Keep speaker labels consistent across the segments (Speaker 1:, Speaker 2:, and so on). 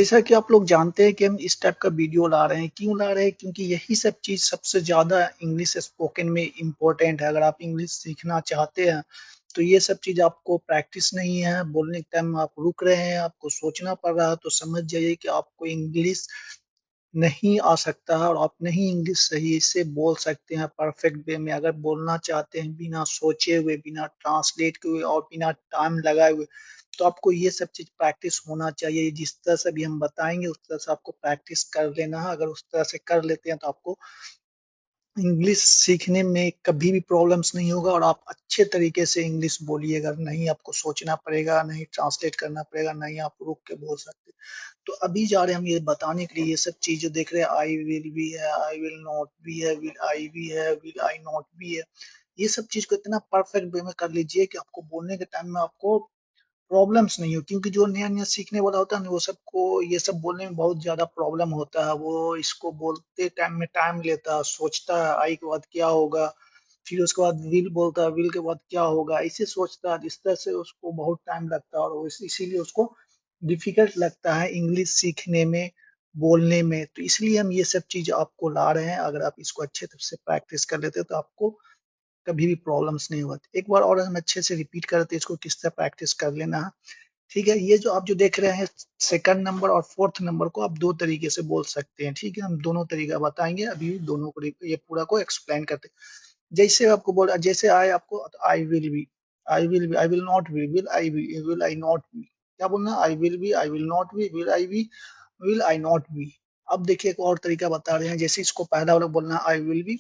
Speaker 1: जैसा कि आप लोग जानते हैं कि हम इस टाइप का वीडियो ला रहे हैं, क्यों ला रहे हैं? क्योंकि यही सब चीज़ सबसे ज़्यादा इंग्लिश स्पोकन में इम्पोर्टेंट है। अगर आप इंग्लिश सीखना चाहते हैं, तो ये सब चीज़ आपको प्रैक्टिस नहीं है, बोलने के टाइम आप रुक रहे हैं, आपको सोचना पड़ रहा है, तो समझ जाइए कि आपको इंग्लिश नहीं आ सकता है और आप नहीं इंग्लिश सही से बोल सकते हैं परफेक्ट वे में। अगर बोलना चाहते हैं बिना सोचे हुए, बिना ट्रांसलेट किए हुए और बिना टाइम लगाए हुए, तो आपको ये सब चीज़ प्रैक्टिस होना चाहिए। जिस तरह से भी हम बताएँगे उस तरह से आपको प्रैक्टिस कर लेना है। अगर उस तरह से कर लेते हैं तो आपको इंग्लिश सीखने में कभी भी प्रॉब्लम्स नहीं होगा और आप अच्छे तरीके से इंग्लिश बोलिएगा। नहीं आपको सोचना पड़ेगा, नहीं ट्रांसलेट करना पड़ेगा, नहीं आप रुक के बोल सकते। तो अभी जा रहे हैं हम ये बताने के लिए, ये सब चीज़ जो देख रहे हैं, आई विल भी है, आई विल नॉट भी है, विल आई भी है, विल आई नॉट भी है। ये सब चीज़ को इतना परफेक्ट वे में कर लीजिए कि आपको बोलने के टाइम में आपको प्रॉब्लम्स नहीं हो। क्योंकि जो नया-नया सीखने वाला होता है ना, वो सबको ये सब बोलने में बहुत ज़्यादा प्रॉब्लम होता है। वो इसको बोलते टाइम में टाइम लेता है, सोचता है आई के बाद क्या होगा, फिर उसके बाद विल बोलता है, विल के बाद क्या होगा, ऐसे सोचता है। जिस तरह से उसको बहुत टाइम लगता है और वो इसीलिए उसको डिफिकल्ट लगता है इंग्लिश सीखने में, बोलने में। तो इसलिए हम ये सब चीज़ आपको ला रहे हैं। अगर आप इसको अच्छे तरह से प्रैक्टिस कर लेते हो तो आपको कभी भी प्रॉब्लम्स नहीं होती। एक बार और हम अच्छे से रिपीट करते हैं इसको किस तरह प्रैक्टिस कर लेना है। ठीक है, ये जो आप जो देख रहे हैं सेकंड नंबर और फोर्थ नंबर को आप दो तरीके से बोल सकते हैं। ठीक है, हम दोनों तरीका बताएंगे अभी दोनों को ये पूरा को एक्सप्लेन करते हैं। जैसे आपको बोला, जैसे आए आपको I will be, I will be, I will not be, will I be, will I not be. क्या बोलना? I will be, I will not be, will I be, will I not be. अब देखिए एक और तरीका बता रहे हैं। जैसे इसको पहला वाला बोलना आई विल बी,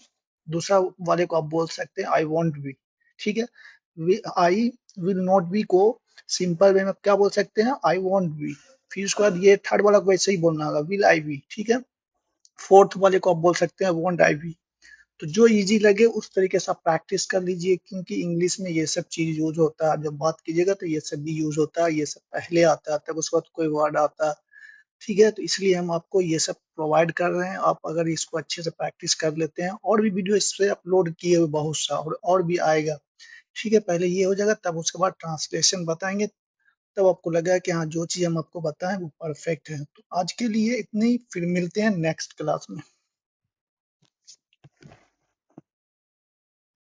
Speaker 1: दूसरा वाले को आप बोल सकते हैं आई वॉन्ट बी। ठीक है, आई विल नॉट बी को सिंपल वे में क्या बोल सकते हैं? I won't be. फिर उसके बाद ये थर्ड वाला को वैसे ही बोलना होगा, विल आई बी। ठीक है, फोर्थ वाले को आप बोल सकते हैं वॉन्ट आई बी। तो जो इजी लगे उस तरीके से आप प्रैक्टिस कर लीजिए। क्योंकि इंग्लिश में ये सब चीज यूज होता है, जब बात कीजिएगा तो ये सब भी यूज होता है। ये सब पहले आता है, तब उसके बाद कोई वर्ड आता है। ठीक है, तो इसलिए हम आपको ये सब प्रोवाइड कर रहे हैं। आप अगर इसको अच्छे से प्रैक्टिस कर लेते हैं, और भी वीडियो इस पे अपलोड किए हुए बहुत सा और भी आएगा। ठीक है, पहले ये हो जाएगा, तब उसके बाद ट्रांसलेशन बताएंगे। तब आपको लगा कि हाँ, जो चीज हम आपको बताएं वो परफेक्ट है। तो आज के लिए इतनी, फिर मिलते हैं नेक्स्ट क्लास में।